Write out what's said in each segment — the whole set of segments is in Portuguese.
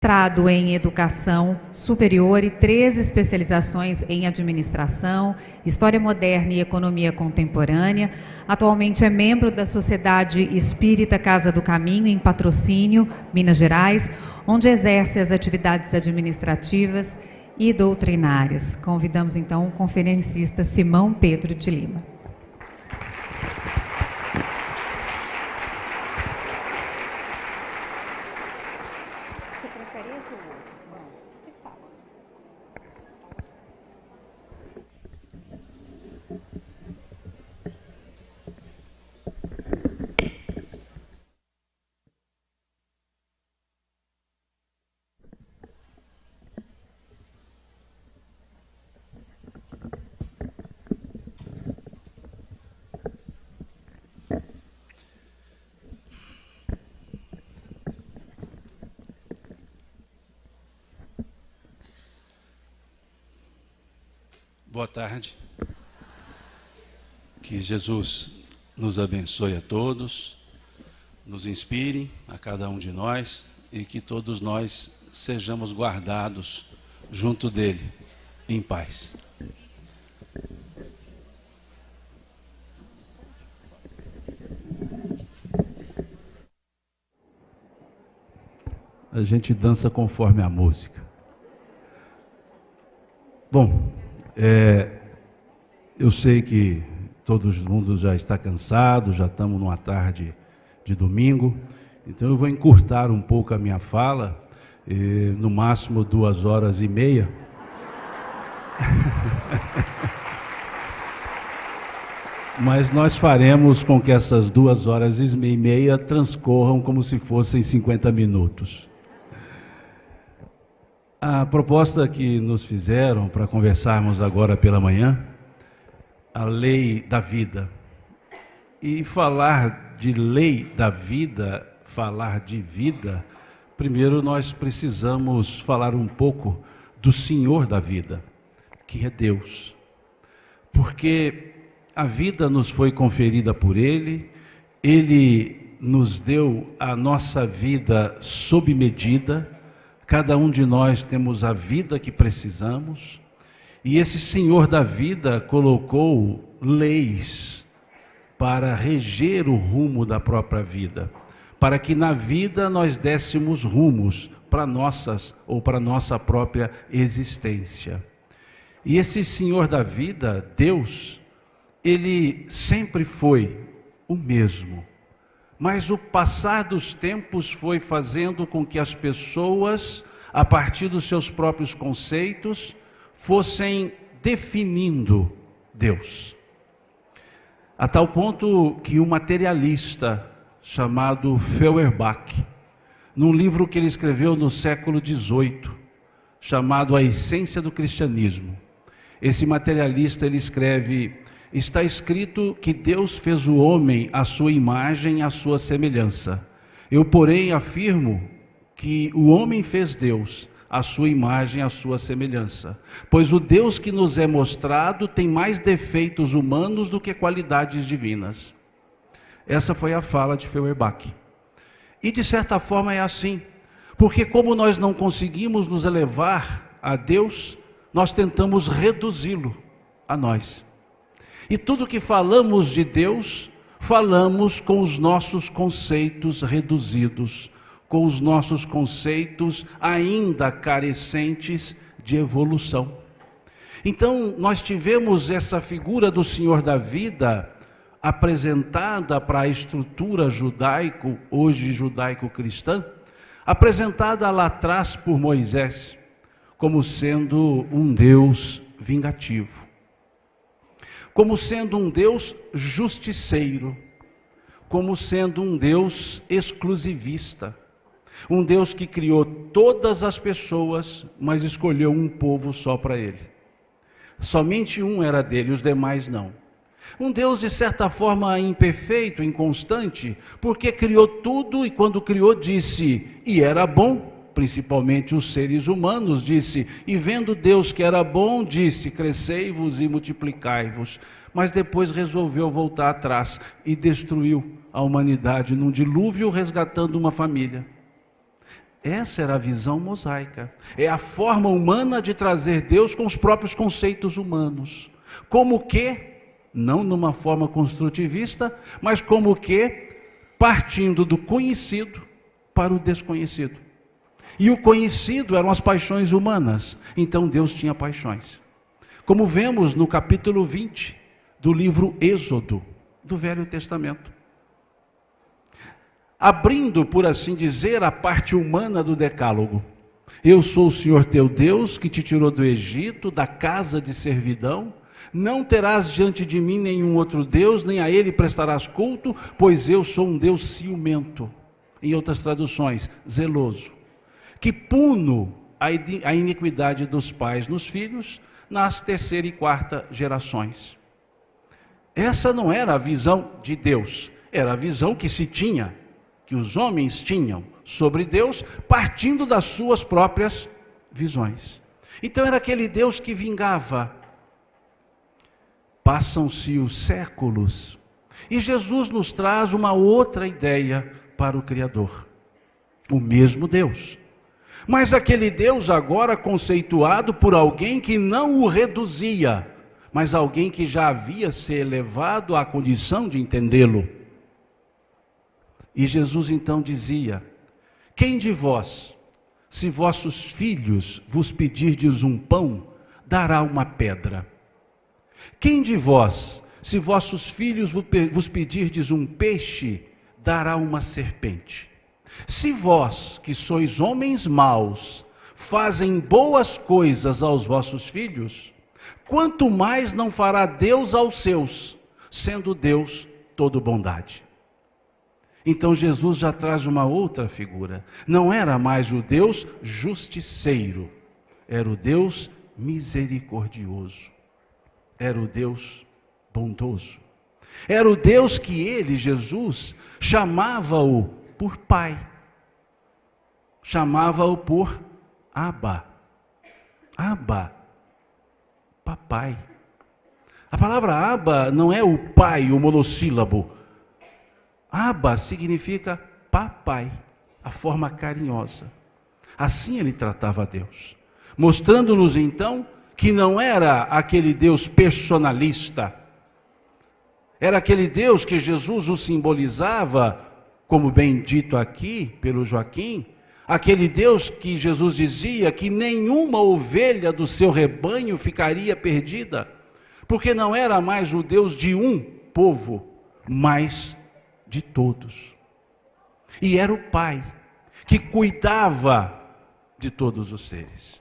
Mestrado em Educação Superior e 3 especializações em Administração, História Moderna e Economia Contemporânea. Atualmente é membro da Sociedade Espírita Casa do Caminho, em Patrocínio, Minas Gerais, onde exerce as atividades administrativas e doutrinárias. Convidamos então o conferencista Simão Pedro de Lima. Boa tarde. Que Jesus nos abençoe a todos, nos inspire a cada um de nós e que todos nós sejamos guardados junto dele, em paz. A gente dança conforme a música. Bom, eu sei que todo mundo já está cansado, já estamos numa tarde de domingo, então eu vou encurtar um pouco a minha fala, no máximo 2h30. Mas nós faremos com que essas 2h30 transcorram como se fossem 50 minutos. A proposta que nos fizeram para conversarmos agora pela manhã, a lei da vida. E falar de lei da vida, falar de vida, primeiro nós precisamos falar um pouco do Senhor da vida, que é Deus. Porque a vida nos foi conferida por Ele, Ele nos deu a nossa vida sob medida. Cada um de nós temos a vida que precisamos, e esse Senhor da vida colocou leis para reger o rumo da própria vida, para que na vida nós dessemos rumos para nossa própria existência. E esse Senhor da vida, Deus, Ele sempre foi o mesmo. Mas o passar dos tempos foi fazendo com que as pessoas, a partir dos seus próprios conceitos, fossem definindo Deus. A tal ponto que um materialista chamado Feuerbach, num livro que ele escreveu no século XVIII, chamado A Essência do Cristianismo, esse materialista ele escreve: está escrito que Deus fez o homem à sua imagem e à sua semelhança. Eu, porém, afirmo que o homem fez Deus à sua imagem e à sua semelhança. Pois o Deus que nos é mostrado tem mais defeitos humanos do que qualidades divinas. Essa foi a fala de Feuerbach. E de certa forma é assim. Porque como nós não conseguimos nos elevar a Deus, nós tentamos reduzi-lo a nós. E tudo que falamos de Deus, falamos com os nossos conceitos reduzidos, com os nossos conceitos ainda carecentes de evolução. Então, nós tivemos essa figura do Senhor da vida apresentada para a estrutura hoje judaico-cristã, apresentada lá atrás por Moisés, como sendo um Deus vingativo, como sendo um Deus justiceiro, como sendo um Deus exclusivista, um Deus que criou todas as pessoas, mas escolheu um povo só para Ele. Somente um era dele, os demais não. Um Deus de certa forma imperfeito, inconstante, porque criou tudo e quando criou disse, e era bom. Principalmente os seres humanos, disse, e vendo Deus que era bom, disse, crescei-vos e multiplicai-vos. Mas depois resolveu voltar atrás e destruiu a humanidade num dilúvio, resgatando uma família. Essa era a visão mosaica. É a forma humana de trazer Deus com os próprios conceitos humanos. Como que, não numa forma construtivista, mas como que partindo do conhecido para o desconhecido. E o conhecido eram as paixões humanas. Então Deus tinha paixões. Como vemos no capítulo 20 do livro Êxodo, do Velho Testamento. Abrindo, por assim dizer, a parte humana do decálogo. Eu sou o Senhor teu Deus, que te tirou do Egito, da casa de servidão. Não terás diante de mim nenhum outro Deus, nem a ele prestarás culto, pois eu sou um Deus ciumento. Em outras traduções, zeloso. Que puno a iniquidade dos pais nos filhos, nas terceira e quarta gerações. Essa não era a visão de Deus, era a visão que se tinha, que os homens tinham sobre Deus, partindo das suas próprias visões. Então era aquele Deus que vingava. Passam-se os séculos, e Jesus nos traz uma outra ideia para o Criador. O mesmo Deus. Mas aquele Deus agora conceituado por alguém que não o reduzia, mas alguém que já havia se elevado à condição de entendê-lo. E Jesus então dizia: quem de vós, se vossos filhos vos pedirdes um pão, dará uma pedra? Quem de vós, se vossos filhos vos pedirdes um peixe, dará uma serpente? Se vós, que sois homens maus, fazem boas coisas aos vossos filhos, quanto mais não fará Deus aos seus, sendo Deus todo bondade. Então Jesus já traz uma outra figura. Não era mais o Deus justiceiro, era o Deus misericordioso, era o Deus bondoso. Era o Deus que ele, Jesus, chamava-o por Pai. Chamava-o por Abba. Abba, papai. A palavra Abba não é o pai, o monossílabo. Abba significa papai, a forma carinhosa. Assim ele tratava a Deus, mostrando-nos então que não era aquele Deus personalista, era aquele Deus que Jesus o simbolizava, como bem dito aqui pelo Joaquim, aquele Deus que Jesus dizia que nenhuma ovelha do seu rebanho ficaria perdida, porque não era mais o Deus de um povo, mas de todos. E era o Pai que cuidava de todos os seres.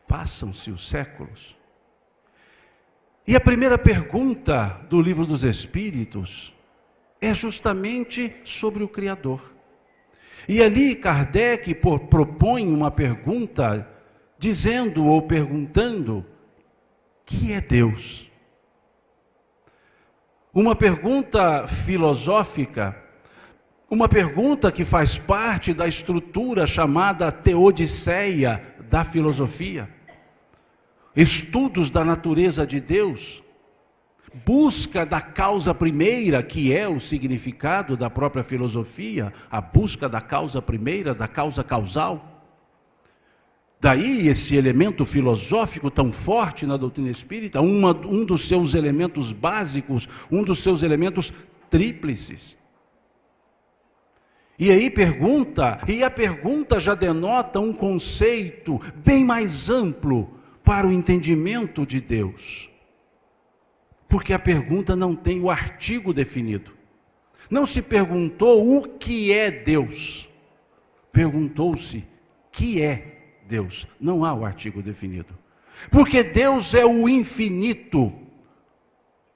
Passam-se os séculos. E a primeira pergunta do Livro dos Espíritos é justamente sobre o Criador. E ali Kardec propõe uma pergunta, dizendo ou perguntando: que é Deus? Uma pergunta filosófica, uma pergunta que faz parte da estrutura chamada teodiceia da filosofia. Estudos da natureza de Deus, busca da causa primeira, que é o significado da própria filosofia, a busca da causa primeira, da causa causal. Daí esse elemento filosófico tão forte na doutrina espírita, um dos seus elementos básicos, um dos seus elementos tríplices. E aí a pergunta já denota um conceito bem mais amplo para o entendimento de Deus. Porque a pergunta não tem o artigo definido. Não se perguntou o que é Deus. Perguntou-se que é Deus. Não há o artigo definido. Porque Deus é o infinito.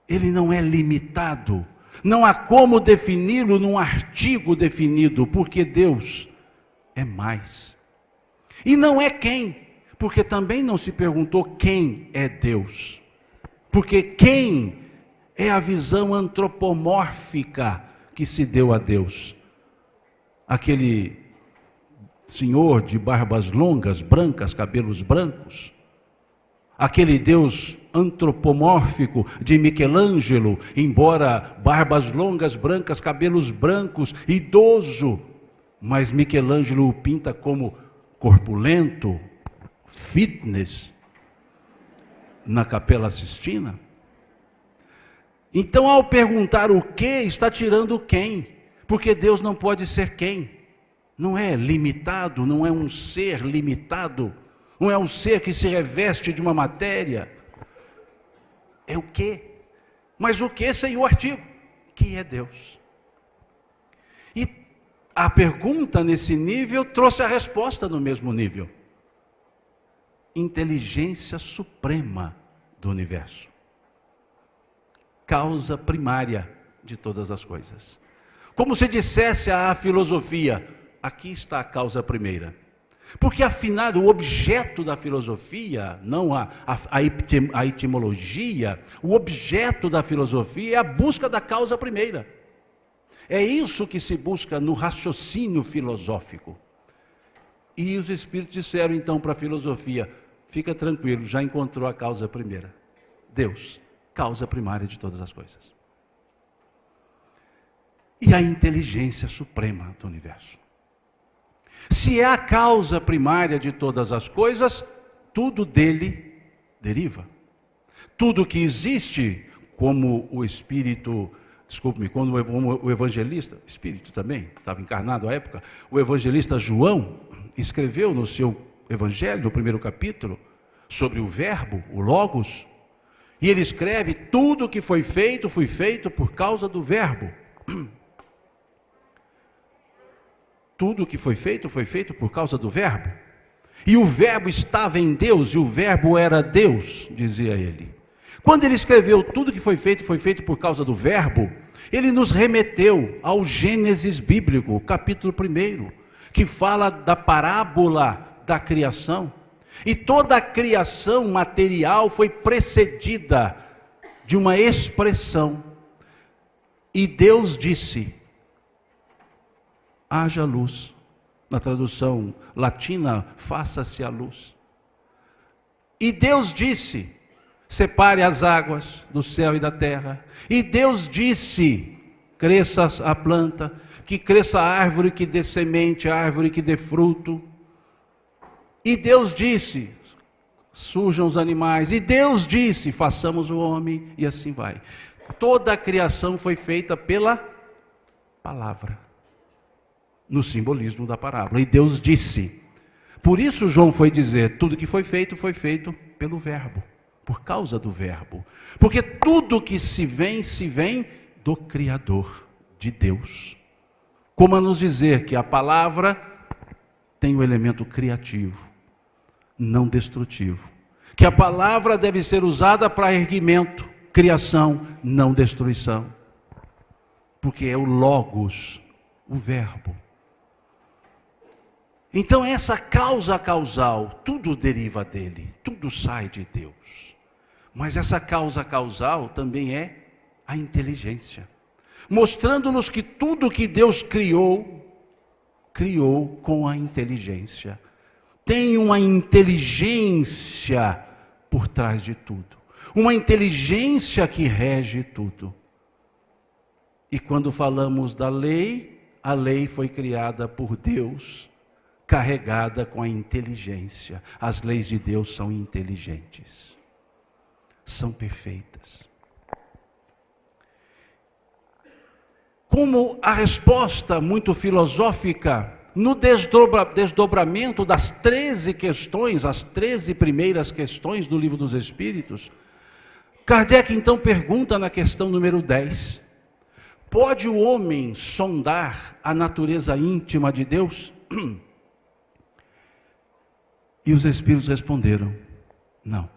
Ele não é limitado. Não há como defini-lo num artigo definido, porque Deus é mais. E não é quem, porque também não se perguntou quem é Deus. Porque quem é a visão antropomórfica que se deu a Deus. Aquele senhor de barbas longas, brancas, cabelos brancos. Aquele Deus antropomórfico de Michelangelo, embora barbas longas, brancas, cabelos brancos, idoso, mas Michelangelo o pinta como corpulento, fitness, na Capela Sistina. Então, ao perguntar o que, está tirando o quem, porque Deus não pode ser quem, não é limitado, não é um ser limitado, não é um ser que se reveste de uma matéria, é o que, mas o que sem o artigo, que é Deus. E a pergunta nesse nível trouxe a resposta no mesmo nível. Inteligência suprema do universo. Causa primária de todas as coisas. Como se dissesse à filosofia, aqui está a causa primeira. Porque afinal o objeto da filosofia, não a etimologia, o objeto da filosofia é a busca da causa primeira. É isso que se busca no raciocínio filosófico. E os espíritos disseram então para a filosofia, fica tranquilo, já encontrou a causa primeira. Deus, causa primária de todas as coisas. E a inteligência suprema do universo. Se é a causa primária de todas as coisas, tudo dele deriva. Tudo que existe, como o Espírito, desculpe-me, quando o evangelista, Espírito também, estava encarnado à época, o evangelista João escreveu no seu evangelho, no primeiro capítulo, sobre o verbo, o Logos, e ele escreve, tudo que foi feito por causa do verbo. Tudo que foi feito por causa do verbo. E o verbo estava em Deus, e o verbo era Deus, dizia ele. Quando ele escreveu tudo que foi feito por causa do verbo, ele nos remeteu ao Gênesis bíblico, capítulo 1, que fala da parábola da criação. E toda a criação material foi precedida de uma expressão. E Deus disse, haja luz. Na tradução latina, faça-se a luz. E Deus disse, separe as águas do céu e da terra. E Deus disse, cresça a planta, que cresça a árvore que dê semente, a árvore que dê fruto. E Deus disse, surjam os animais. E Deus disse, façamos o homem, e assim vai. Toda a criação foi feita pela palavra, no simbolismo da parábola. E Deus disse. Por isso João foi dizer, tudo que foi feito pelo verbo, por causa do verbo. Porque tudo que se vem do Criador, de Deus. Como a nos dizer que a palavra tem o elemento criativo, não destrutivo. Que a palavra deve ser usada para erguimento, criação, não destruição. Porque é o Logos, o verbo. Então essa causa causal, tudo deriva dele, tudo sai de Deus. Mas essa causa causal também é a inteligência. Mostrando-nos que tudo que Deus criou com a inteligência. Tem uma inteligência por trás de tudo. Uma inteligência que rege tudo. E quando falamos da lei, a lei foi criada por Deus, carregada com a inteligência. As leis de Deus são inteligentes. São perfeitas. Como a resposta muito filosófica, no desdobramento das 13 questões, as 13 primeiras questões do Livro dos Espíritos, Kardec então pergunta na questão número 10, pode o homem sondar a natureza íntima de Deus? E os Espíritos responderam, não.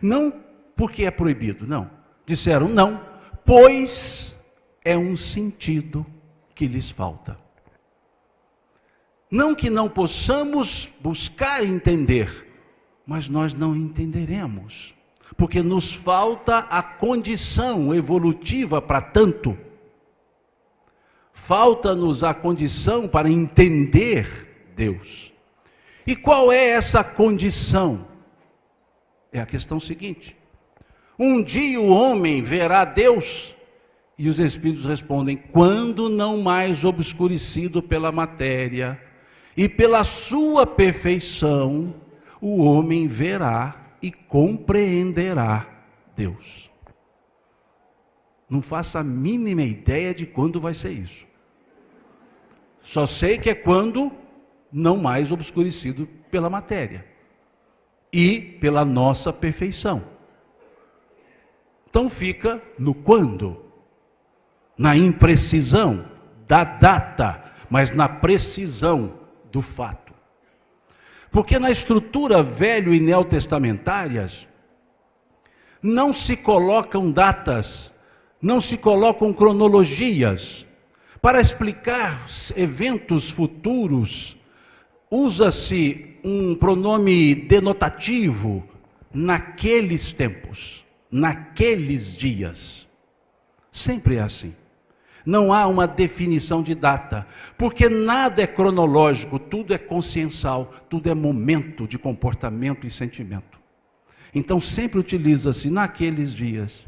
Não porque é proibido, não. Disseram não, pois é um sentido que lhes falta. Não que não possamos buscar entender, mas nós não entenderemos, porque nos falta a condição evolutiva para tanto. Falta-nos a condição para entender Deus. E qual é essa condição? É a questão seguinte. Um dia o homem verá Deus E os Espíritos respondem: quando não mais obscurecido pela matéria e pela sua perfeição, o homem verá e compreenderá Deus. Não faço a mínima ideia de quando vai ser isso. Só sei que é quando não mais obscurecido pela matéria e pela nossa perfeição. Então fica no quando, na imprecisão da data, mas na precisão do fato. Porque na estrutura velho e neotestamentárias não se colocam datas, não se colocam cronologias. Para explicar eventos futuros, usa-se um pronome denotativo naqueles tempos, naqueles dias. Sempre é assim. Não há uma definição de data, porque nada é cronológico, tudo é consciencial, tudo é momento de comportamento e sentimento. Então sempre utiliza-se naqueles dias.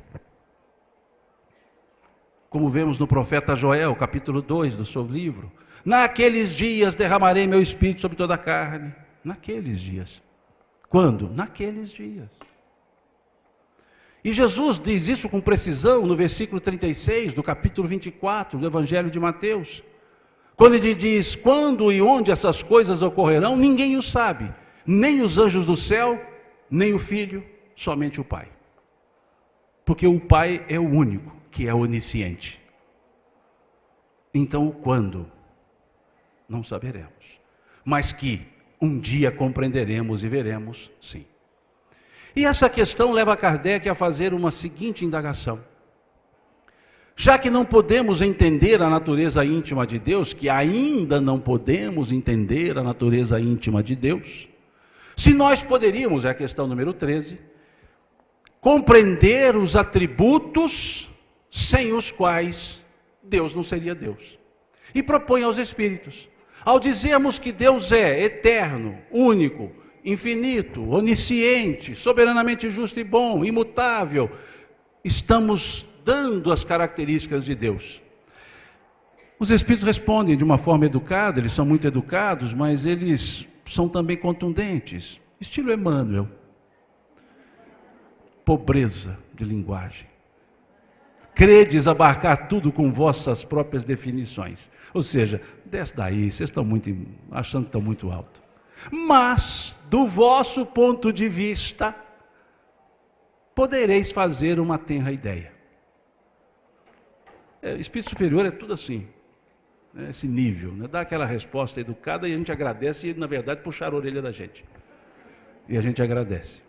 Como vemos no profeta Joel, capítulo 2 do seu livro: naqueles dias derramarei meu espírito sobre toda a carne. Naqueles dias. Quando? Naqueles dias. E Jesus diz isso com precisão no versículo 36 do capítulo 24 do Evangelho de Mateus. Quando ele diz: quando e onde essas coisas ocorrerão, ninguém o sabe. Nem os anjos do céu, nem o Filho, somente o Pai. Porque o Pai é o único que é onisciente. Então o quando, não saberemos. Mas que um dia compreenderemos e veremos, sim. E essa questão leva Kardec a fazer uma seguinte indagação. Já que não podemos entender a natureza íntima de Deus, que ainda não podemos entender a natureza íntima de Deus, se nós poderíamos, é a questão número 13, compreender os atributos sem os quais Deus não seria Deus. E propõe aos Espíritos, ao dizermos que Deus é eterno, único, infinito, onisciente, soberanamente justo e bom, imutável, estamos dando as características de Deus. Os Espíritos respondem de uma forma educada, eles são muito educados, mas eles são também contundentes, estilo Emmanuel. Pobreza de linguagem. Credes abarcar tudo com vossas próprias definições. Ou seja, desce daí, vocês estão achando que estão muito alto. Mas, do vosso ponto de vista, podereis fazer uma tenra ideia. Espírito superior é tudo assim, né? Esse nível, né? Dá aquela resposta educada e a gente agradece e, na verdade, puxar a orelha da gente. E a gente agradece.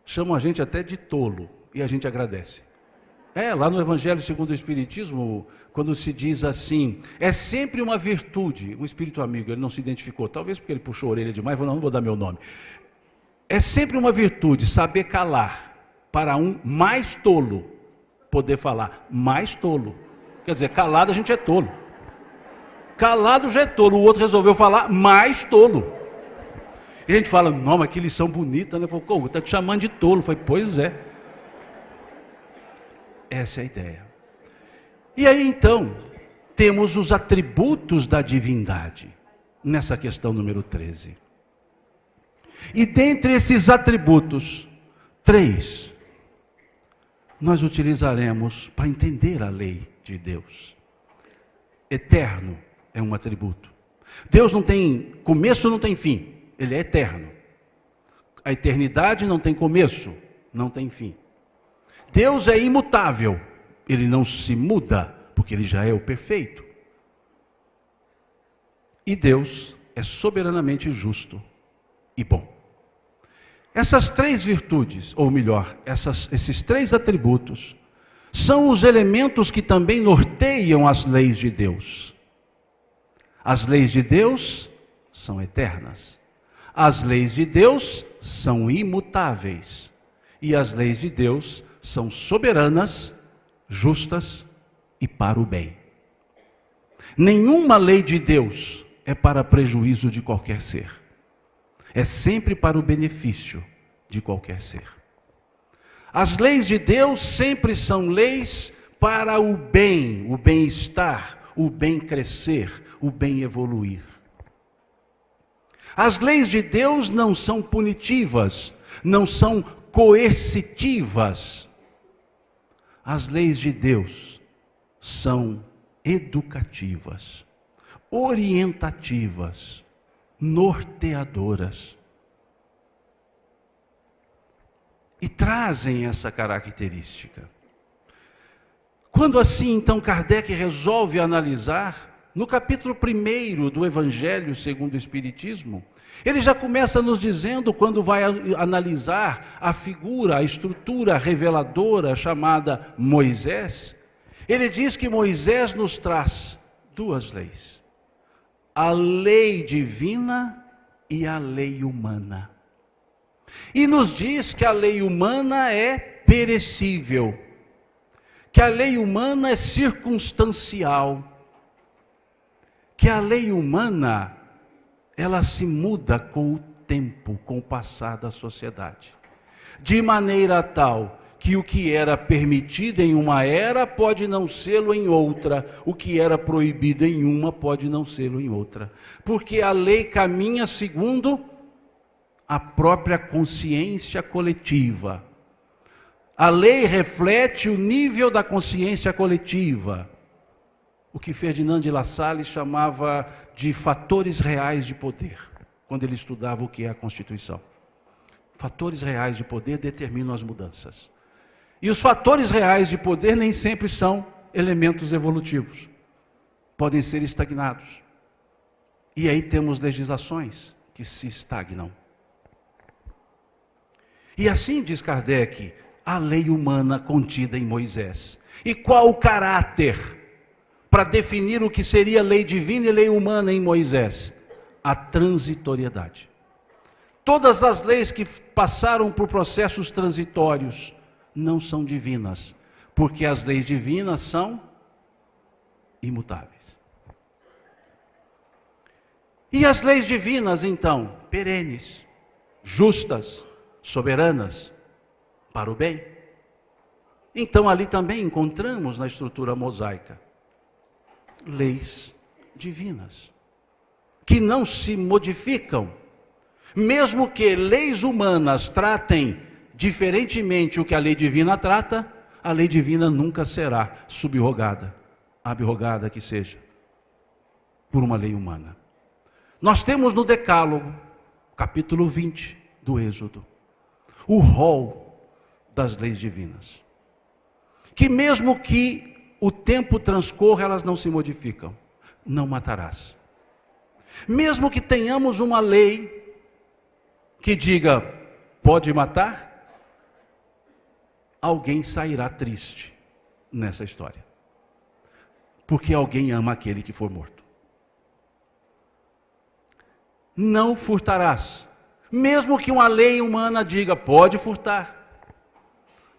Chamam a gente até de tolo e a gente agradece. Lá no Evangelho segundo o Espiritismo, quando se diz assim, é sempre uma virtude, um espírito amigo, ele não se identificou, talvez porque ele puxou a orelha demais, não vou dar meu nome. É sempre uma virtude saber calar, para um mais tolo poder falar mais tolo. Quer dizer, calado a gente é tolo. Calado já é tolo, o outro resolveu falar mais tolo. E a gente fala, não, mas que lição bonita, né? Falou, está te chamando de tolo. Eu falei, pois é. Essa é a ideia. E aí então, temos os atributos da divindade, nessa questão número 13. E dentre esses atributos, 3, nós utilizaremos para entender a lei de Deus. Eterno é um atributo. Deus não tem começo, não tem fim. Ele é eterno. A eternidade não tem começo, não tem fim. Deus é imutável. Ele não se muda, porque ele já é o perfeito. E Deus é soberanamente justo e bom. Essas 3 virtudes, ou melhor, esses 3 atributos, são os elementos que também norteiam as leis de Deus. As leis de Deus são eternas. As leis de Deus são imutáveis. E as leis de Deus são soberanas, justas e para o bem. Nenhuma lei de Deus é para prejuízo de qualquer ser. É sempre para o benefício de qualquer ser. As leis de Deus sempre são leis para o bem-estar, o bem crescer, o bem evoluir. As leis de Deus não são punitivas, não são coercitivas. As leis de Deus são educativas, orientativas, norteadoras. E trazem essa característica. Quando assim, então, Kardec resolve analisar, no capítulo 1 do Evangelho segundo o Espiritismo, ele já começa nos dizendo, quando vai analisar a figura, a estrutura reveladora chamada Moisés, ele diz que Moisés nos traz duas leis: a lei divina e a lei humana. E nos diz que a lei humana é perecível, que a lei humana é circunstancial, que a lei humana, ela se muda com o tempo, com o passar da sociedade, de maneira tal que o que era permitido em uma era pode não sê-lo em outra, o que era proibido em uma pode não sê-lo em outra, porque a lei caminha segundo a própria consciência coletiva. A lei reflete o nível da consciência coletiva, o que Ferdinand de Lassalle chamava de fatores reais de poder, quando ele estudava o que é a Constituição. Fatores reais de poder determinam as mudanças. E os fatores reais de poder nem sempre são elementos evolutivos, podem ser estagnados. E aí temos legislações que se estagnam. E assim diz Kardec, a lei humana contida em Moisés. E qual o caráter para definir o que seria lei divina e lei humana em Moisés? A transitoriedade. Todas as leis que passaram por processos transitórios não são divinas, porque as leis divinas são imutáveis. E as leis divinas, então, perenes, justas, soberanas, para o bem. Então ali também encontramos na estrutura mosaica leis divinas, que não se modificam, mesmo que leis humanas tratem diferentemente o que a lei divina trata, a lei divina nunca será subrogada, abrogada que seja, por uma lei humana. Nós temos no Decálogo, capítulo 20 do Êxodo, o rol das leis divinas, que mesmo que o tempo transcorra, elas não se modificam. Não matarás. Mesmo que tenhamos uma lei que diga, pode matar, alguém sairá triste nessa história, porque alguém ama aquele que for morto. Não furtarás. Mesmo que uma lei humana diga, pode furtar,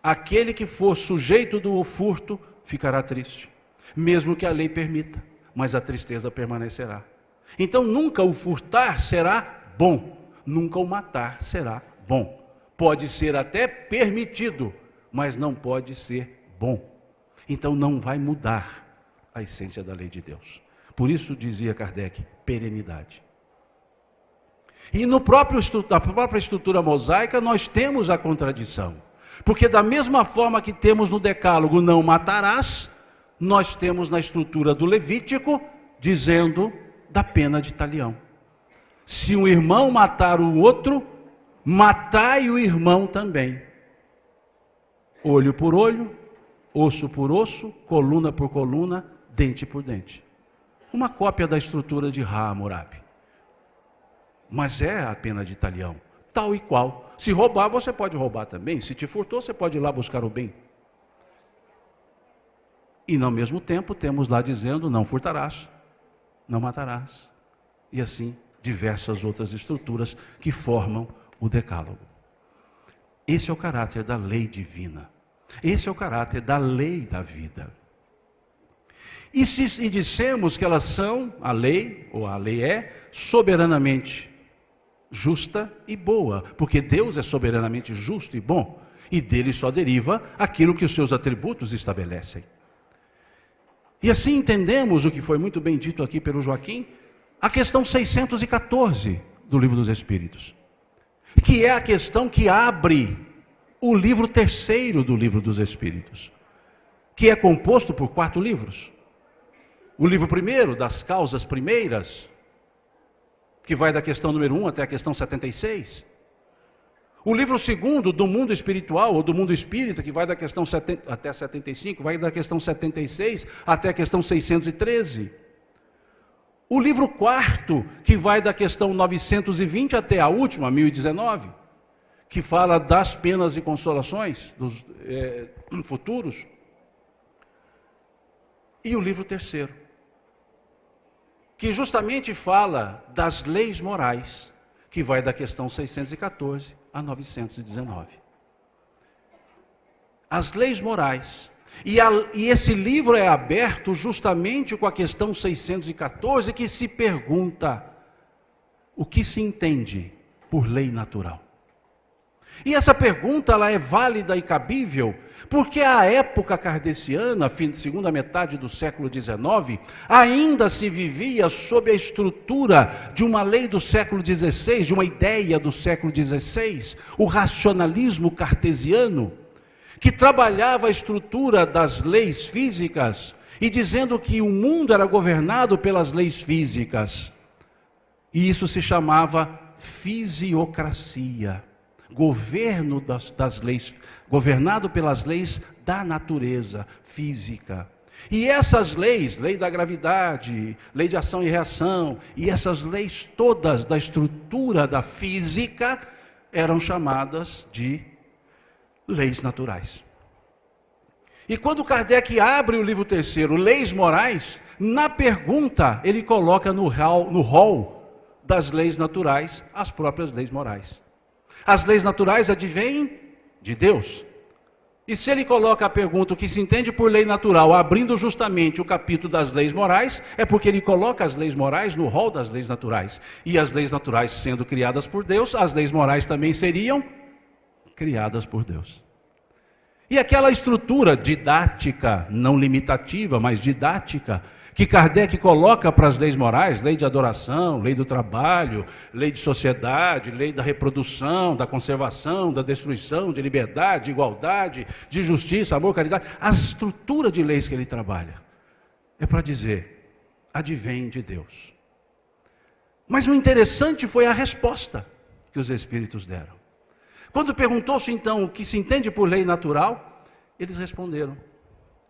aquele que for sujeito do furto ficará triste, mesmo que a lei permita, mas a tristeza permanecerá. Então nunca o furtar será bom, nunca o matar será bom. Pode ser até permitido, mas não pode ser bom. Então não vai mudar a essência da lei de Deus. Por isso dizia Kardec, perenidade. E na própria estrutura mosaica nós temos a contradição. Porque da mesma forma que temos no Decálogo não matarás, nós temos na estrutura do Levítico dizendo da pena de talião. Se um irmão matar o outro, matai o irmão também. Olho por olho, osso por osso, coluna por coluna, dente por dente. Uma cópia da estrutura de Hammurabi. Mas é a pena de talião, tal e qual. Se roubar, você pode roubar também. Se te furtou, você pode ir lá buscar o bem. E ao mesmo tempo temos lá dizendo, não furtarás, não matarás. E assim, diversas outras estruturas que formam o Decálogo. Esse é o caráter da lei divina. Esse é o caráter da lei da vida. E dissemos que elas são, a lei é, soberanamente justa e boa, porque Deus é soberanamente justo e bom. e dele só deriva aquilo que os seus atributos estabelecem. E assim entendemos o que foi muito bem dito aqui pelo Joaquim, a questão 614 do Livro dos Espíritos, que é a questão que abre o livro terceiro do Livro dos Espíritos, que é composto por 4 livros. O livro primeiro, das causas primeiras, que vai da questão número 1 até a questão 76. O livro segundo, do mundo espiritual, ou do mundo espírita, que vai da questão 70 até 75, vai da questão 76 até a questão 613. O livro quarto, que vai da questão 920 até a última, 1019, que fala das penas e consolações dos futuros. E o livro terceiro, que justamente fala das leis morais, que vai da questão 614 a 919. As leis morais. E esse livro é aberto justamente com a questão 614, que se pergunta o que se entende por lei natural. E essa pergunta ela é válida e cabível, porque a época kardeciana, segunda metade do século XIX, ainda se vivia sob a estrutura de uma lei do século XVI, de uma ideia do século XVI, o racionalismo cartesiano, que trabalhava a estrutura das leis físicas e dizendo que o mundo era governado pelas leis físicas. E isso se chamava fisiocracia. Governo das leis, governado pelas leis da natureza física. E essas leis, lei da gravidade, lei de ação e reação, e essas leis todas da estrutura da física, eram chamadas de leis naturais. E quando Kardec abre o livro terceiro, Leis Morais, na pergunta ele coloca no rol das leis naturais as próprias leis morais. As leis naturais advêm de Deus. E se ele coloca a pergunta o que se entende por lei natural, abrindo justamente o capítulo das leis morais, é porque ele coloca as leis morais no rol das leis naturais. E as leis naturais sendo criadas por Deus, as leis morais também seriam criadas por Deus. E aquela estrutura didática, não limitativa, mas didática, que Kardec coloca para as leis morais, lei de adoração, lei do trabalho, lei de sociedade, lei da reprodução, da conservação, da destruição, de liberdade, de igualdade, de justiça, amor, caridade, a estrutura de leis que ele trabalha, é para dizer, advém de Deus. Mas o interessante foi a resposta que os Espíritos deram. Quando perguntou-se então o que se entende por lei natural, eles responderam,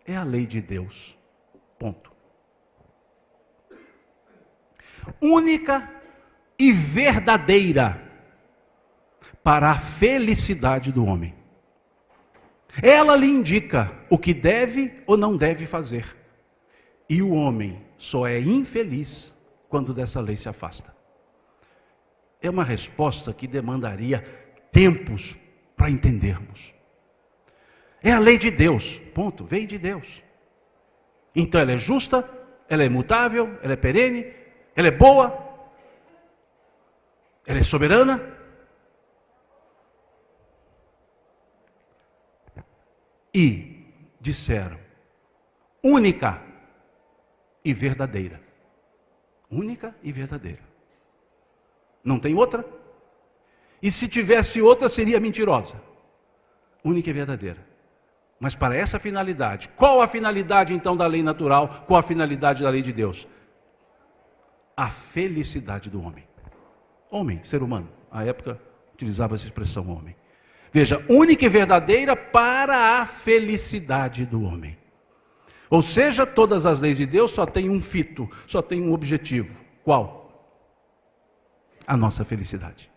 é a lei de Deus, ponto. Única e verdadeira para a felicidade do homem. Ela lhe indica o que deve ou não deve fazer. E o homem só é infeliz quando dessa lei se afasta. É uma resposta que demandaria tempos para entendermos. É a lei de Deus, ponto, veio de Deus. Então ela é justa, ela é imutável, ela é perene, ela é boa, ela é soberana. E disseram, única e verdadeira. Única e verdadeira. Não tem outra? E se tivesse outra, seria mentirosa. Única e verdadeira. Mas para essa finalidade, qual a finalidade então da lei natural? Qual a finalidade da lei de Deus? A felicidade do homem. Homem, ser humano. À época utilizava essa expressão homem. Veja, única e verdadeira para a felicidade do homem. Ou seja, todas as leis de Deus só têm um fito, só têm um objetivo. Qual? A nossa felicidade.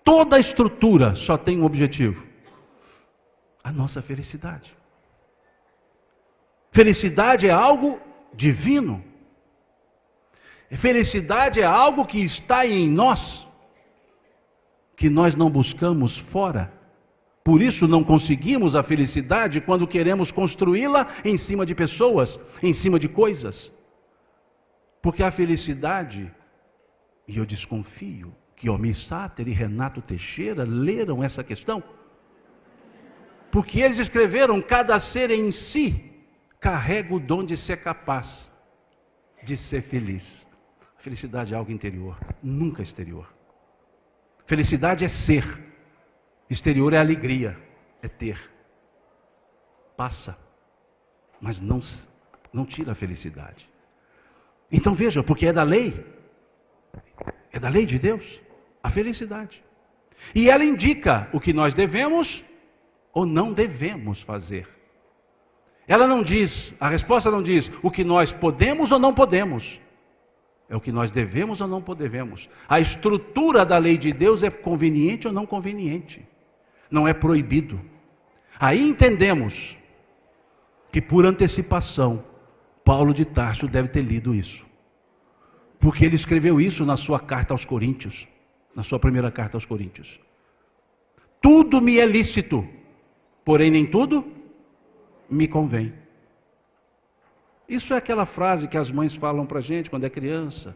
Toda a estrutura só tem um objetivo. A nossa felicidade. Felicidade é algo divino. Felicidade é algo que está em nós, que nós não buscamos fora. Por isso não conseguimos a felicidade quando queremos construí-la em cima de pessoas, em cima de coisas. Porque a felicidade, e eu desconfio que Almir Sater e Renato Teixeira leram essa questão, porque eles escreveram: cada ser em si carrega o dom de ser capaz de ser feliz. A felicidade é algo interior, nunca exterior. Felicidade é ser, exterior é alegria, é ter. Passa, mas não tira a felicidade. Então veja, porque é da lei de Deus, a felicidade. E ela indica o que nós devemos ou não devemos fazer. Ela não diz, a resposta não diz o que nós podemos ou não podemos. É o que nós devemos ou não podemos. A estrutura da lei de Deus é conveniente ou não conveniente. Não é proibido. Aí entendemos que por antecipação, Paulo de Tarso deve ter lido isso. Porque ele escreveu isso na sua carta aos Coríntios, na sua primeira carta aos Coríntios. Tudo me é lícito, porém nem tudo me convém. Isso é aquela frase que as mães falam para a gente quando é criança.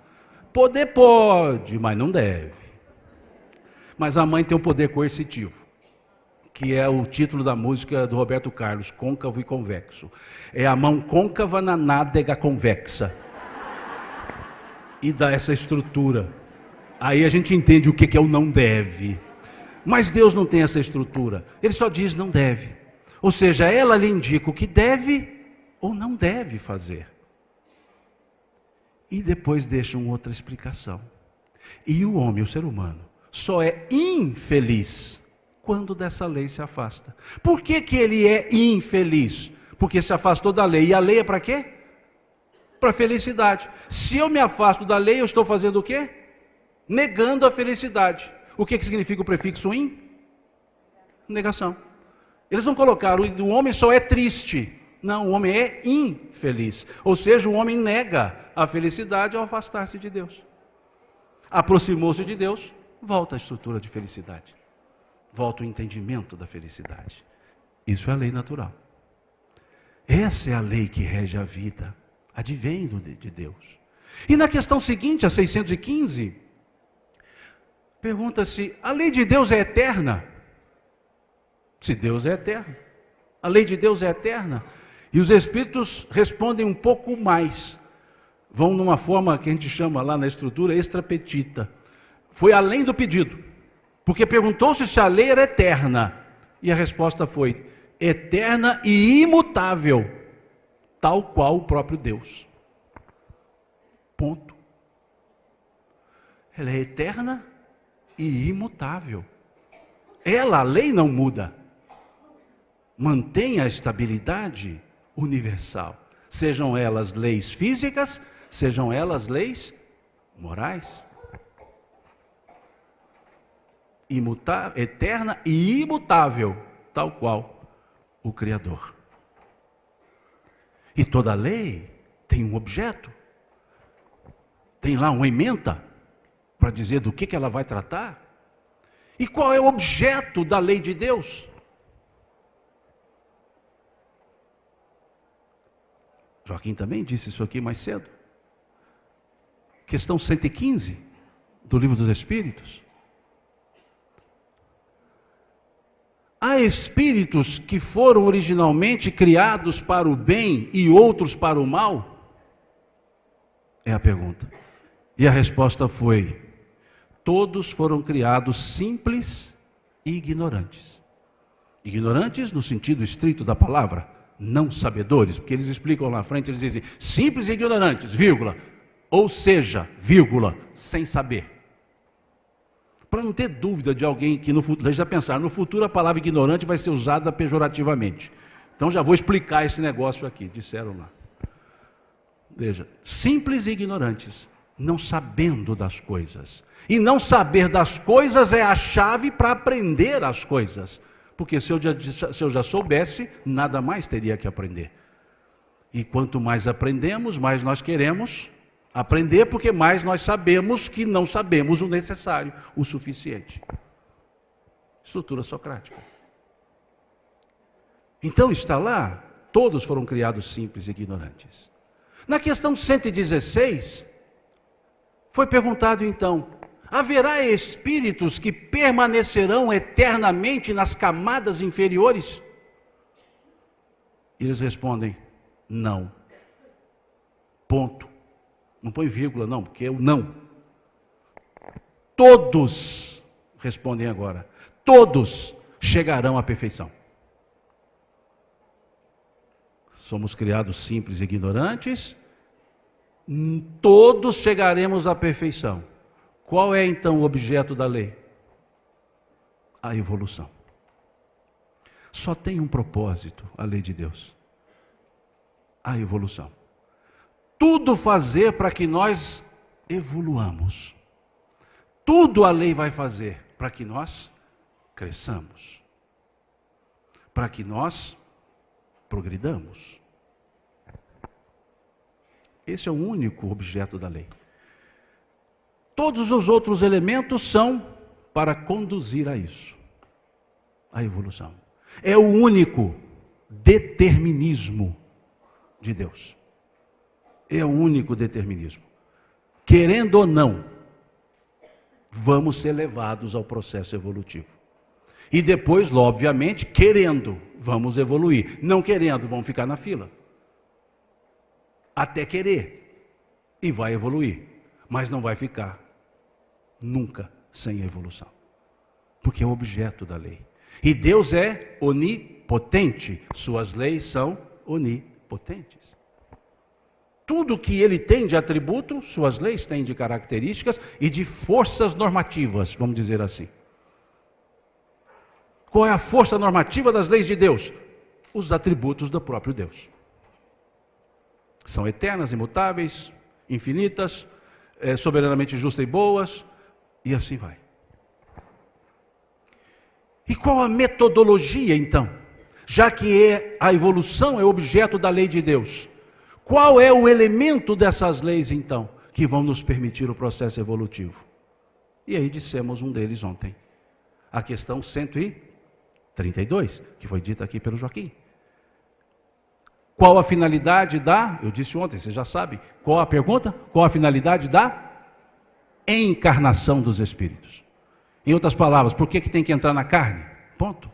Poder pode, mas não deve. Mas a mãe tem um poder coercitivo, que é o título da música do Roberto Carlos, Côncavo e Convexo. É a mão côncava na nádega convexa. E dá essa estrutura. Aí a gente entende o que é o não deve. Mas Deus não tem essa estrutura. Ele só diz não deve. Ou seja, ela lhe indica o que deve ou não deve fazer. E depois deixa uma outra explicação. E o homem, o ser humano, só é infeliz quando dessa lei se afasta. Por que ele é infeliz? Porque se afastou da lei. E a lei é para quê? Para felicidade. Se eu me afasto da lei, eu estou fazendo o quê? Negando a felicidade. O que significa o prefixo in? Negação. Eles não colocaram, o homem só é triste. Não, o homem é infeliz. Ou seja, o homem nega a felicidade ao afastar-se de Deus. Aproximou-se de Deus, volta à estrutura de felicidade. Volta o entendimento da felicidade. Isso é a lei natural. Essa é a lei que rege a vida. Advém de Deus. E na questão seguinte, a 615, pergunta-se: a lei de Deus é eterna? Se Deus é eterno, a lei de Deus é eterna. E os Espíritos respondem um pouco mais. Vão numa forma que a gente chama lá na estrutura extrapetita. Foi além do pedido. Porque perguntou-se se a lei era eterna. E a resposta foi: eterna e imutável, tal qual o próprio Deus. Ponto. Ela é eterna e imutável. Ela, a lei, não muda. Mantém a estabilidade universal. Sejam elas leis físicas, sejam elas leis morais. Eterna e imutável, tal qual o Criador. E toda lei tem um objeto, tem lá uma ementa para dizer do que ela vai tratar. E qual é o objeto da lei de Deus? Joaquim também disse isso aqui mais cedo. Questão 115 do Livro dos Espíritos. Há espíritos que foram originalmente criados para o bem e outros para o mal? É a pergunta. E a resposta foi: todos foram criados simples e ignorantes. Ignorantes no sentido estrito da palavra, não sabedores, porque eles explicam lá na frente, eles dizem simples e ignorantes, vírgula, ou seja, vírgula, sem saber. Para não ter dúvida de alguém que no futuro, já pensar, no futuro a palavra ignorante vai ser usada pejorativamente. Então já vou explicar esse negócio aqui, disseram lá. Veja, simples e ignorantes, não sabendo das coisas. E não saber das coisas é a chave para aprender as coisas. Porque se eu já soubesse, nada mais teria que aprender. E quanto mais aprendemos, mais nós queremos aprender, porque mais nós sabemos que não sabemos o necessário, o suficiente. Estrutura socrática. Então está lá, todos foram criados simples e ignorantes. Na questão 116, foi perguntado então: haverá espíritos que permanecerão eternamente nas camadas inferiores? E eles respondem, não. Ponto. Não põe vírgula não, porque é o não. Todos, respondem agora, todos chegarão à perfeição. Somos criados simples e ignorantes, todos chegaremos à perfeição. Qual é então o objeto da lei? A evolução. Só tem um propósito, a lei de Deus. A evolução. Tudo fazer para que nós evoluamos. Tudo a lei vai fazer para que nós cresçamos. Para que nós progridamos. Esse é o único objeto da lei. Todos os outros elementos são para conduzir a isso, a evolução. É o único determinismo de Deus. É o único determinismo. Querendo ou não, vamos ser levados ao processo evolutivo. E depois, obviamente, querendo, vamos evoluir. Não querendo, vamos ficar na fila. Até querer. E vai evoluir. Mas não vai ficar nunca sem a evolução. Porque é o objeto da lei. E Deus é onipotente. Suas leis são onipotentes. Tudo que ele tem de atributo, suas leis têm de características e de forças normativas, vamos dizer assim. Qual é a força normativa das leis de Deus? Os atributos do próprio Deus. São eternas, imutáveis, infinitas, soberanamente justas e boas, e assim vai. E qual a metodologia, então? Já que a evolução é objeto da lei de Deus, qual é o elemento dessas leis, então, que vão nos permitir o processo evolutivo? E aí dissemos um deles ontem. A questão 132, que foi dita aqui pelo Joaquim. Qual a finalidade eu disse ontem, você já sabe. Qual a pergunta? Qual a finalidade da encarnação dos espíritos? Em outras palavras, por que tem que entrar na carne? Ponto.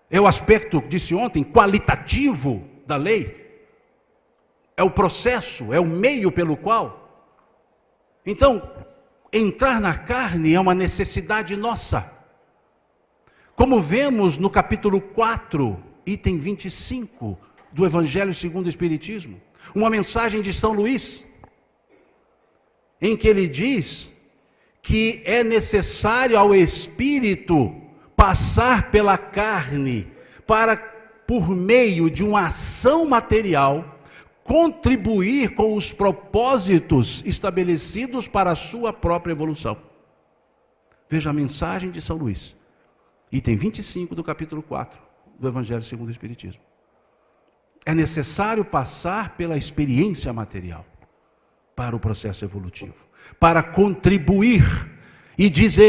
É o aspecto, disse ontem, qualitativo da lei. É o processo, é o meio pelo qual. Então, entrar na carne é uma necessidade nossa. Como vemos no capítulo 4, item 25, do Evangelho segundo o Espiritismo, uma mensagem de São Luís, em que ele diz que é necessário ao espírito passar pela carne para, por meio de uma ação material, contribuir com os propósitos estabelecidos para a sua própria evolução. Veja a mensagem de São Luís, item 25 do capítulo 4 do Evangelho segundo o Espiritismo. É necessário passar pela experiência material para o processo evolutivo, para contribuir. E diz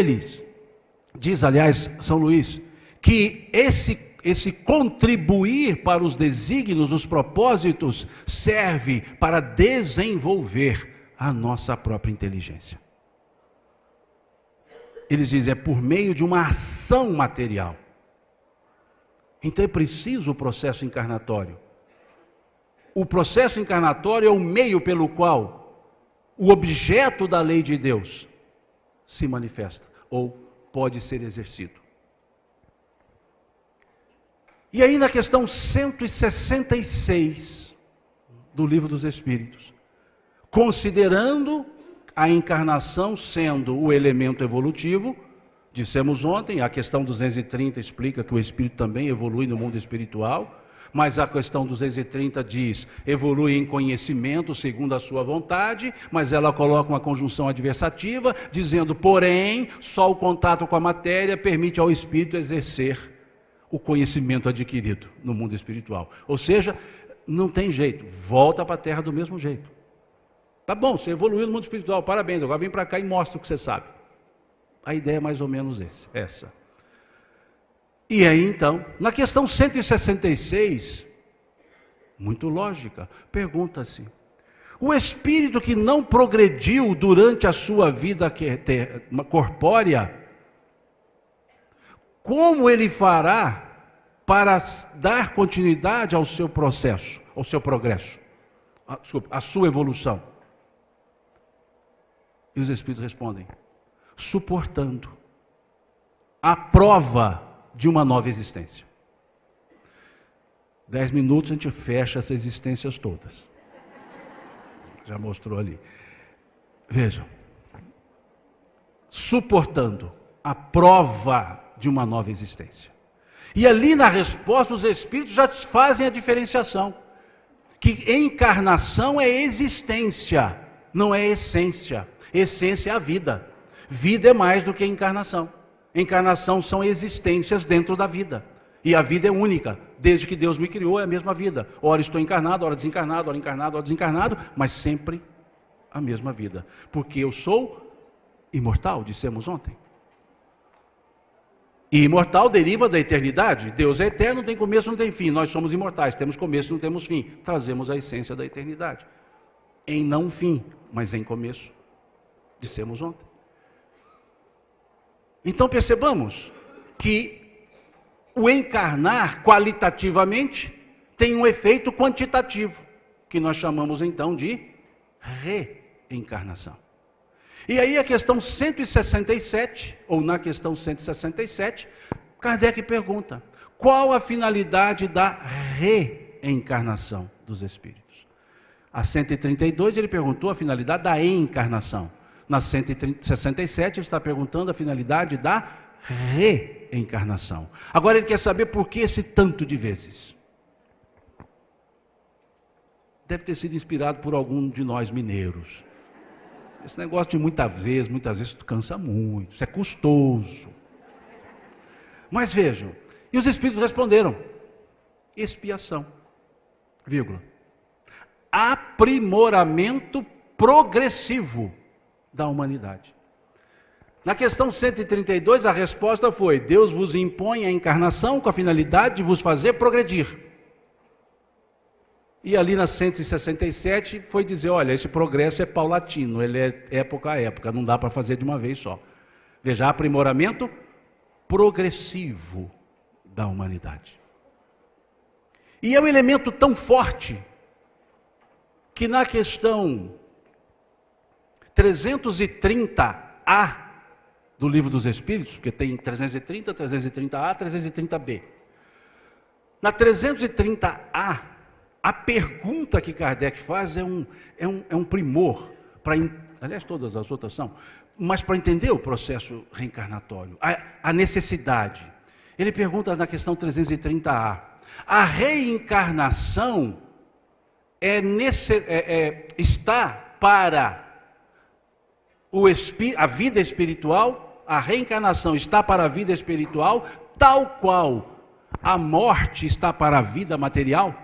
aliás, São Luís, que esse contribuir para os desígnios, os propósitos, serve para desenvolver a nossa própria inteligência. Eles dizem, é por meio de uma ação material. Então é preciso o processo encarnatório. O processo encarnatório é o meio pelo qual o objeto da lei de Deus se manifesta, ou pode ser exercido. E aí na questão 166 do Livro dos Espíritos, considerando a encarnação sendo o elemento evolutivo, dissemos ontem, a questão 230 explica que o espírito também evolui no mundo espiritual, mas a questão 230 diz, evolui em conhecimento segundo a sua vontade, mas ela coloca uma conjunção adversativa, dizendo, porém, só o contato com a matéria permite ao espírito exercer o conhecimento adquirido no mundo espiritual. Ou seja, não tem jeito, volta para a terra do mesmo jeito. Tá bom, você evoluiu no mundo espiritual, parabéns, agora vem para cá e mostra o que você sabe. A ideia é mais ou menos essa. E aí então, na questão 166, muito lógica, pergunta-se, o espírito que não progrediu durante a sua vida corpórea, como ele fará para dar continuidade ao seu processo, ao seu progresso, à sua evolução? E os Espíritos respondem: suportando a prova de uma nova existência. 10 minutos a gente fecha essas existências todas. Já mostrou ali. Vejam. Suportando a prova de uma nova existência. E ali na resposta os Espíritos já fazem a diferenciação. Que encarnação é existência, não é essência. Essência é a vida. Vida é mais do que encarnação. Encarnação são existências dentro da vida. E a vida é única. Desde que Deus me criou é a mesma vida. Ora estou encarnado, ora desencarnado, ora encarnado, ora desencarnado, mas sempre a mesma vida. Porque eu sou imortal, dissemos ontem. E imortal deriva da eternidade. Deus é eterno, não tem começo, não tem fim. Nós somos imortais, temos começo, não temos fim. Trazemos a essência da eternidade. Em não fim, mas em começo. Dissemos ontem. Então percebamos que o encarnar qualitativamente tem um efeito quantitativo, que nós chamamos então de reencarnação. E aí a questão 167, ou na questão 167, Kardec pergunta: qual a finalidade da reencarnação dos espíritos? A 132 ele perguntou a finalidade da encarnação. Na 167 ele está perguntando a finalidade da reencarnação. Agora ele quer saber por que esse tanto de vezes. Deve ter sido inspirado por algum de nós mineiros. Esse negócio de muitas vezes cansa muito, isso é custoso. Mas vejam, e os Espíritos responderam: expiação, vírgula, aprimoramento progressivo da humanidade. Na questão 132, a resposta foi: Deus vos impõe a encarnação com a finalidade de vos fazer progredir. E ali na 167 foi dizer: olha, esse progresso é paulatino, ele é época a época, não dá para fazer de uma vez só. Veja, aprimoramento progressivo da humanidade. E é um elemento tão forte que na questão 330A do Livro dos Espíritos, porque tem 330, 330A, 330B. Na 330A, a pergunta que Kardec faz é um primor, aliás, todas as outras são, mas para entender o processo reencarnatório, a necessidade. Ele pergunta na questão 330A, a reencarnação está para a vida espiritual, a reencarnação está para a vida espiritual, tal qual a morte está para a vida material?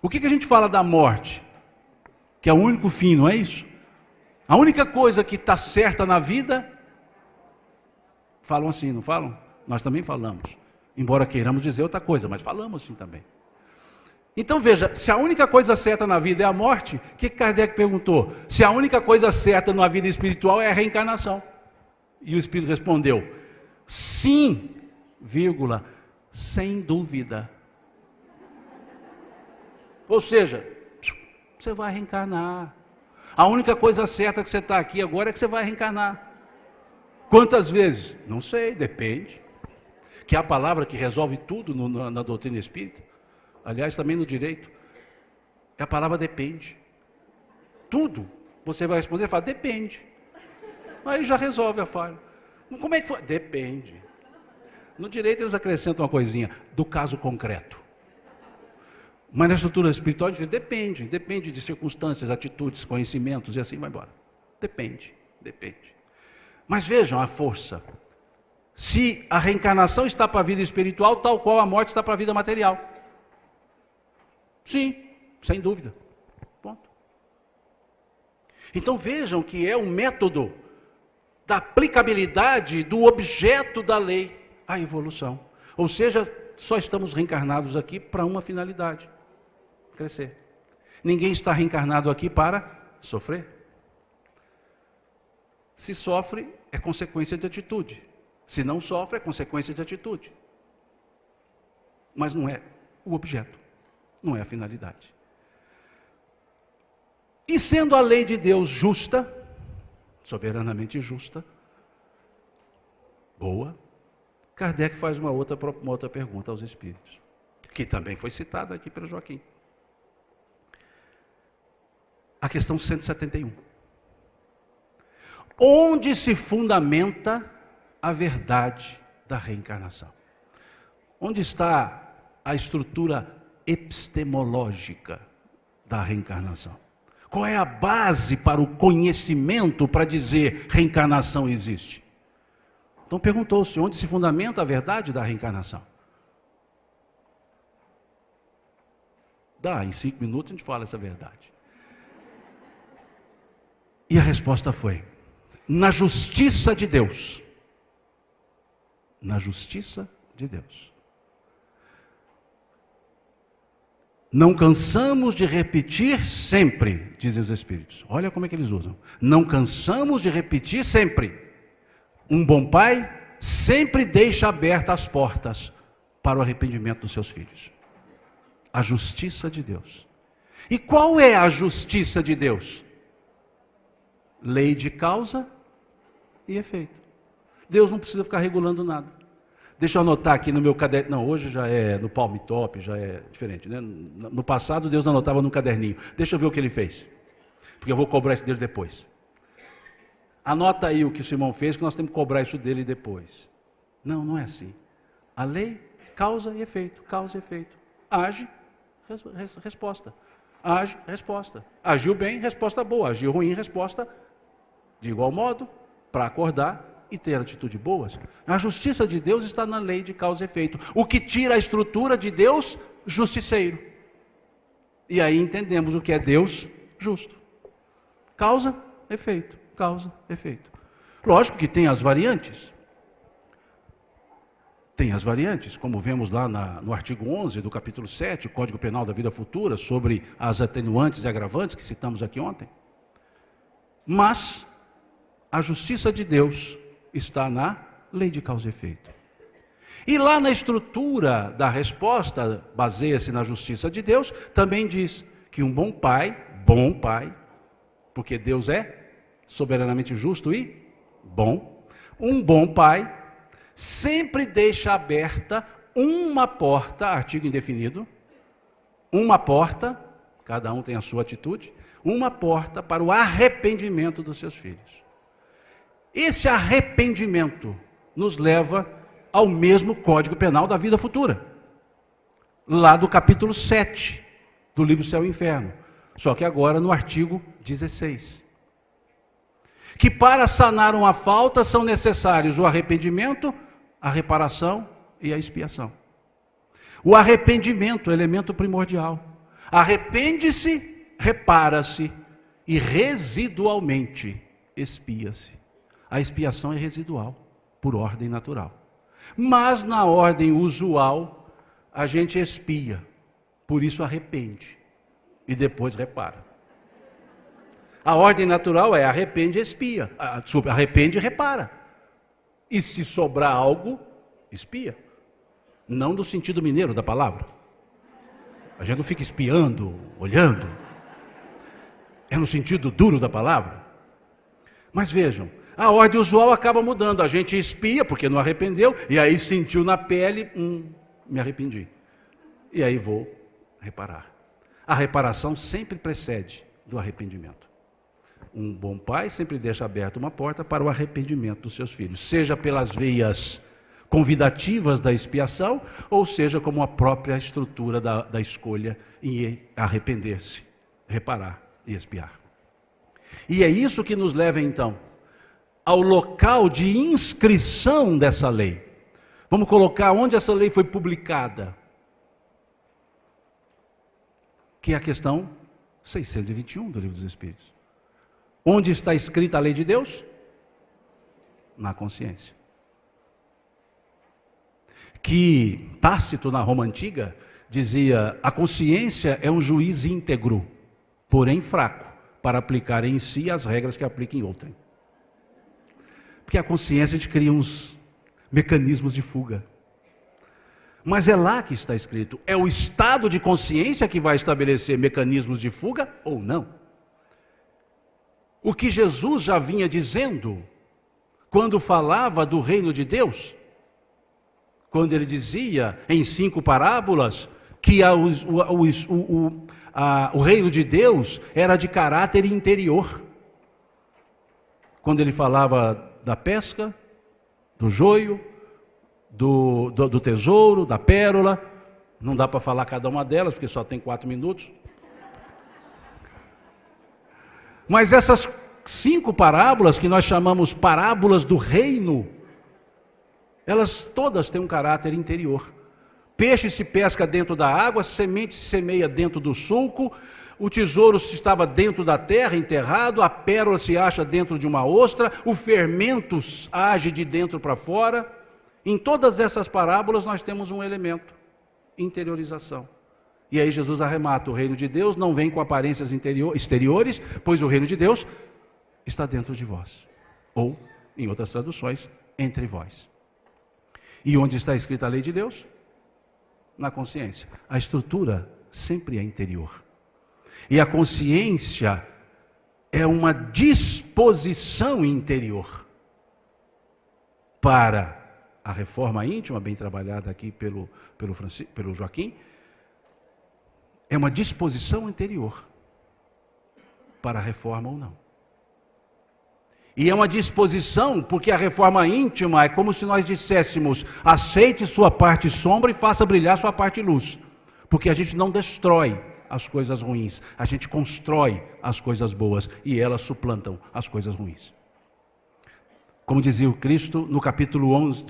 O que a gente fala da morte? Que é o único fim, não é isso? A única coisa que está certa na vida, falam assim, não falam? Nós também falamos, embora queiramos dizer outra coisa, mas falamos assim também. Então veja, se a única coisa certa na vida é a morte, o que Kardec perguntou? Se a única coisa certa na vida espiritual é a reencarnação. E o Espírito respondeu: sim, vírgula, sem dúvida. Ou seja, você vai reencarnar. A única coisa certa que você está aqui agora é que você vai reencarnar. Quantas vezes? Não sei, depende. Que é a palavra que resolve tudo na doutrina espírita. Aliás, também no direito. É a palavra depende. Tudo. Você vai responder e fala, depende. Aí já resolve a falha. Como é que foi? Depende. No direito eles acrescentam uma coisinha, do caso concreto. Mas na estrutura espiritual a gente diz, depende de circunstâncias, atitudes, conhecimentos e assim vai embora. Depende. Mas vejam a força. Se a reencarnação está para a vida espiritual, tal qual a morte está para a vida material. Sim, sem dúvida. Ponto. Então vejam que é um método da aplicabilidade do objeto da lei, a evolução. Ou seja, só estamos reencarnados aqui para uma finalidade: crescer. Ninguém está reencarnado aqui para sofrer. Se sofre, é consequência de atitude. Se não sofre, é consequência de atitude. mas não é o objeto, não é a finalidade. E sendo a lei de Deus justa, soberanamente justa, boa, Kardec faz uma outra pergunta aos espíritos, que também foi citada aqui pelo Joaquim. A questão 171. Onde se fundamenta a verdade da reencarnação? Onde está a estrutura epistemológica da reencarnação? Qual é a base para o conhecimento para dizer reencarnação existe? Então perguntou-se, onde se fundamenta a verdade da reencarnação? Em 5 minutos a gente fala essa verdade. E a resposta foi, na justiça de Deus. Na justiça de Deus. Não cansamos de repetir sempre, dizem os Espíritos. Olha como é que eles usam. Não cansamos de repetir sempre. Um bom pai sempre deixa abertas as portas para o arrependimento dos seus filhos. A justiça de Deus. E qual é a justiça de Deus? Lei de causa e efeito. Deus não precisa ficar regulando nada. Deixa eu anotar aqui no meu caderno. Não, hoje já é no Palm Top, já é diferente, né? No passado Deus anotava no caderninho. Deixa eu ver o que ele fez, porque eu vou cobrar isso dele depois. Anota aí o que o Simão fez, que nós temos que cobrar isso dele depois. Não, não é assim. A lei, causa e efeito, causa e efeito. Age, resposta. Age, resposta. Agiu bem, resposta boa. Agiu ruim, resposta de igual modo, para acordar e ter atitudes boas. A justiça de Deus está na lei de causa e efeito. O que tira a estrutura de Deus, justiceiro. E aí entendemos o que é Deus justo. Causa, efeito. Causa, efeito. Lógico que tem as variantes. Tem as variantes, como vemos lá no artigo 11 do capítulo 7, o Código Penal da Vida Futura, sobre as atenuantes e agravantes que citamos aqui ontem. Mas a justiça de Deus está na lei de causa e efeito. E lá na estrutura da resposta, baseia-se na justiça de Deus, também diz que um bom pai, porque Deus é soberanamente justo e bom, um bom pai sempre deixa aberta uma porta, artigo indefinido, uma porta, cada um tem a sua atitude, uma porta para o arrependimento dos seus filhos. Esse arrependimento nos leva ao mesmo Código Penal da Vida Futura, lá do capítulo 7 do livro Céu e Inferno, só que agora no artigo 16. Que para sanar uma falta são necessários o arrependimento, a reparação e a expiação. O arrependimento é o elemento primordial. Arrepende-se, repara-se e residualmente expia-se. A expiação é residual, por ordem natural. Mas na ordem usual, a gente expia, por isso arrepende e depois repara. A ordem natural é arrepende e expia, arrepende e repara. E se sobrar algo, expia. Não no sentido mineiro da palavra. A gente não fica espiando, olhando. É no sentido duro da palavra. Mas vejam, a ordem usual acaba mudando. A gente expia porque não arrependeu, e aí sentiu na pele, me arrependi. E aí vou reparar. A reparação sempre precede do arrependimento. Um bom pai sempre deixa aberta uma porta para o arrependimento dos seus filhos, seja pelas veias convidativas da expiação, ou seja como a própria estrutura da escolha em arrepender-se, reparar e expiar. E é isso que nos leva então ao local de inscrição dessa lei. Vamos colocar onde essa lei foi publicada, que é a questão 621 do Livro dos Espíritos. Onde está escrita a lei de Deus? Na consciência. Que Tácito, na Roma Antiga, dizia: a consciência é um juiz íntegro, porém fraco, para aplicar em si as regras que aplica em outrem. Porque a consciência a gente cria uns mecanismos de fuga. Mas é lá que está escrito. É o estado de consciência que vai estabelecer mecanismos de fuga ou não. O que Jesus já vinha dizendo quando falava do reino de Deus, quando ele dizia em 5 parábolas que o reino de Deus era de caráter interior. Quando ele falava da pesca, do joio, do tesouro, da pérola, não dá para falar cada uma delas, porque só tem 4 minutos. Mas essas 5 parábolas, que nós chamamos parábolas do reino, elas todas têm um caráter interior. Peixe se pesca dentro da água, semente se semeia dentro do sulco, o tesouro estava dentro da terra, enterrado, a pérola se acha dentro de uma ostra, o fermento age de dentro para fora. Em todas essas parábolas nós temos um elemento, interiorização. E aí Jesus arremata: o reino de Deus não vem com aparências exteriores, pois o reino de Deus está dentro de vós. Ou, em outras traduções, entre vós. E onde está escrita a lei de Deus? Na consciência. A estrutura sempre é interior. E a consciência é uma disposição interior para a reforma íntima, bem trabalhada aqui pelo Joaquim. É uma disposição interior para a reforma ou não. E é uma disposição, porque a reforma íntima é como se nós disséssemos: aceite sua parte sombra e faça brilhar sua parte luz. Porque a gente não destrói as coisas ruins, a gente constrói as coisas boas e elas suplantam as coisas ruins. Como dizia o Cristo no capítulo 11,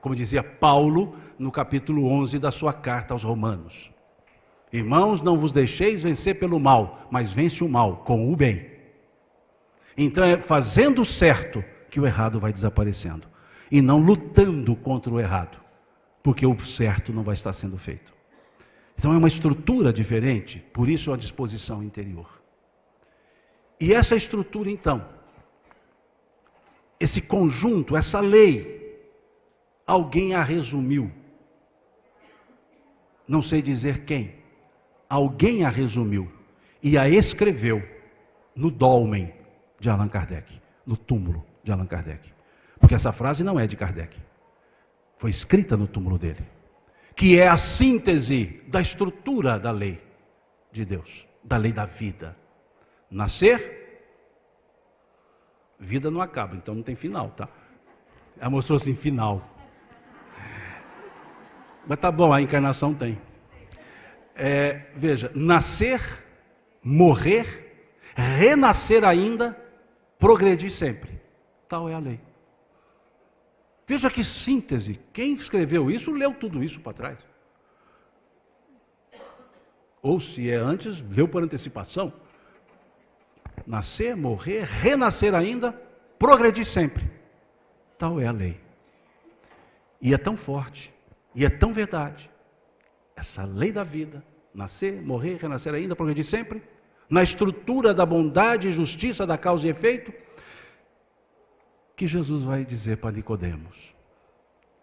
como dizia Paulo no capítulo 11 da sua carta aos Romanos: irmãos, não vos deixeis vencer pelo mal, mas vence o mal com o bem. Então é fazendo o certo que o errado vai desaparecendo, e não lutando contra o errado, porque o certo não vai estar sendo feito. Então é uma estrutura diferente, por isso é uma disposição interior. E essa estrutura então, esse conjunto, essa lei, alguém a resumiu. Não sei dizer quem. Alguém a resumiu e a escreveu no dolmen de Allan Kardec, no túmulo de Allan Kardec. Porque essa frase não é de Kardec, foi escrita no túmulo dele, que é a síntese da estrutura da lei de Deus, da lei da vida. Nascer, vida não acaba, então não tem final, tá? Ela mostrou assim, final. Mas tá bom, a encarnação tem. Veja, nascer, morrer, renascer ainda, progredir sempre. Tal é a lei. Veja que síntese. Quem escreveu isso, leu tudo isso para trás. Ou se é antes, leu por antecipação. Nascer, morrer, renascer ainda, progredir sempre. Tal é a lei. E é tão forte, e é tão verdade. Essa lei da vida, nascer, morrer, renascer ainda, progredir sempre, na estrutura da bondade e justiça da causa e efeito, que Jesus vai dizer para Nicodemos,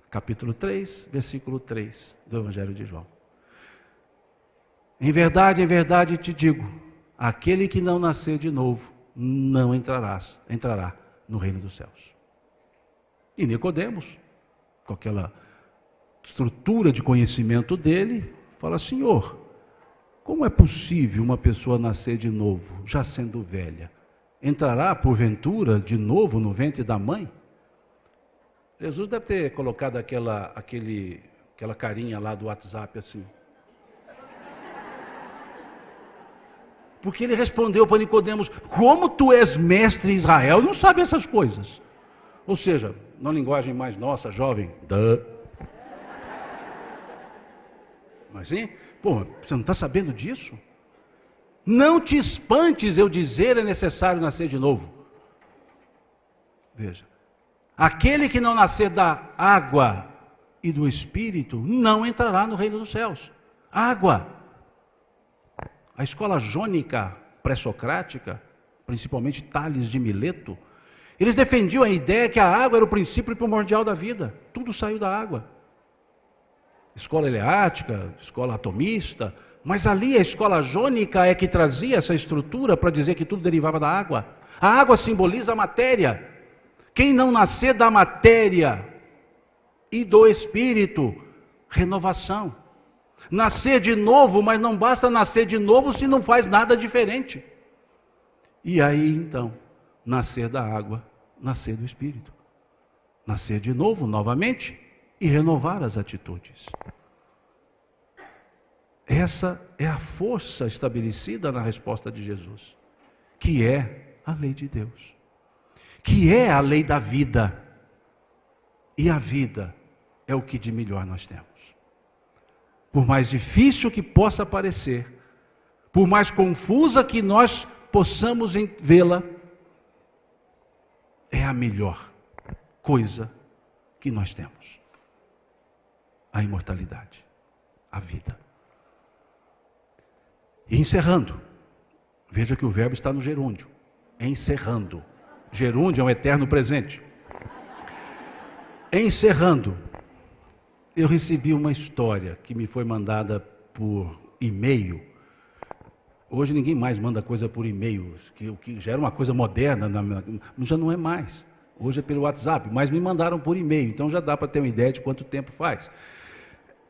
capítulo 3, versículo 3 do Evangelho de João. Em verdade te digo, aquele que não nascer de novo, não entrará no reino dos céus. E Nicodemos, com aquela estrutura de conhecimento dele, fala: Senhor, como é possível uma pessoa nascer de novo, já sendo velha? Entrará, porventura, de novo no ventre da mãe? Jesus deve ter colocado aquela carinha lá do WhatsApp assim. Porque ele respondeu para Nicodemos: como tu és mestre em Israel, não sabe essas coisas. Ou seja, na linguagem mais nossa, jovem, mas sim, você não está sabendo disso? Não te espantes eu dizer é necessário nascer de novo. Veja, aquele que não nascer da água e do Espírito não entrará no reino dos céus. Água. A escola jônica pré-socrática, principalmente Tales de Mileto, eles defendiam a ideia que a água era o princípio primordial da vida. Tudo saiu da água. escola eleática, escola atomista, mas ali a escola jônica é que trazia essa estrutura para dizer que tudo derivava da água. A água simboliza a matéria. Quem não nascer da matéria e do espírito, renovação. Nascer de novo, mas não basta nascer de novo se não faz nada diferente. E aí então, nascer da água, nascer do espírito. Nascer de novo, novamente, e renovar as atitudes. Essa é a força estabelecida na resposta de Jesus, que é a lei de Deus, que é a lei da vida. E a vida é o que de melhor nós temos. Por mais difícil que possa parecer, por mais confusa que nós possamos vê-la, é a melhor coisa que nós temos. A imortalidade, a vida. E encerrando, veja que o verbo está no gerúndio, encerrando. Gerúndio é um eterno presente. Encerrando, eu recebi uma história que me foi mandada por e-mail. Hoje ninguém mais manda coisa por e-mail, que já era uma coisa moderna, já não é mais. Hoje é pelo WhatsApp, mas me mandaram por e-mail, então já dá para ter uma ideia de quanto tempo faz.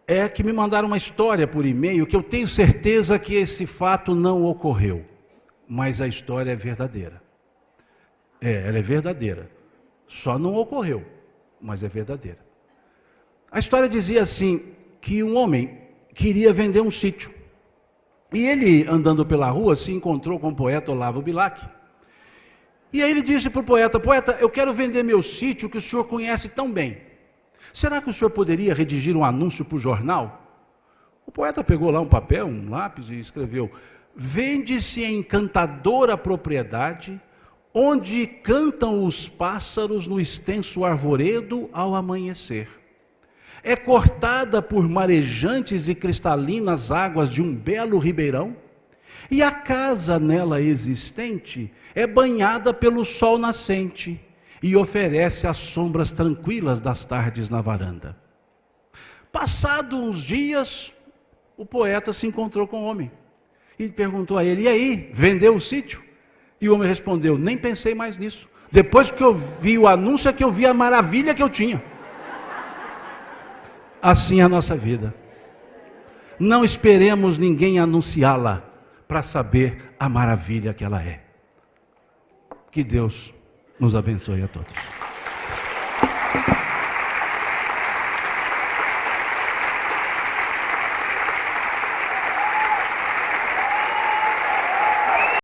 É que me mandaram uma história por e-mail que eu tenho certeza que esse fato não ocorreu, mas a história é verdadeira. Ela é verdadeira, só não ocorreu, mas é verdadeira. A história dizia assim, que um homem queria vender um sítio. E ele, andando pela rua, se encontrou com o poeta Olavo Bilac. E aí ele disse para o poeta, poeta, eu quero vender meu sítio que o senhor conhece tão bem. Será que o senhor poderia redigir um anúncio para o jornal? O poeta pegou lá um papel, um lápis e escreveu, vende-se em encantadora propriedade, onde cantam os pássaros no extenso arvoredo ao amanhecer. É cortada por marejantes e cristalinas águas de um belo ribeirão, e a casa nela existente é banhada pelo sol nascente e oferece as sombras tranquilas das tardes na varanda. Passado uns dias, o poeta se encontrou com o homem e perguntou a ele, e aí, vendeu o sítio? E o homem respondeu, nem pensei mais nisso. Depois que eu vi o anúncio é que eu vi a maravilha que eu tinha. Assim é a nossa vida. Não esperemos ninguém anunciá-la para saber a maravilha que ela é. Que Deus nos abençoe a todos.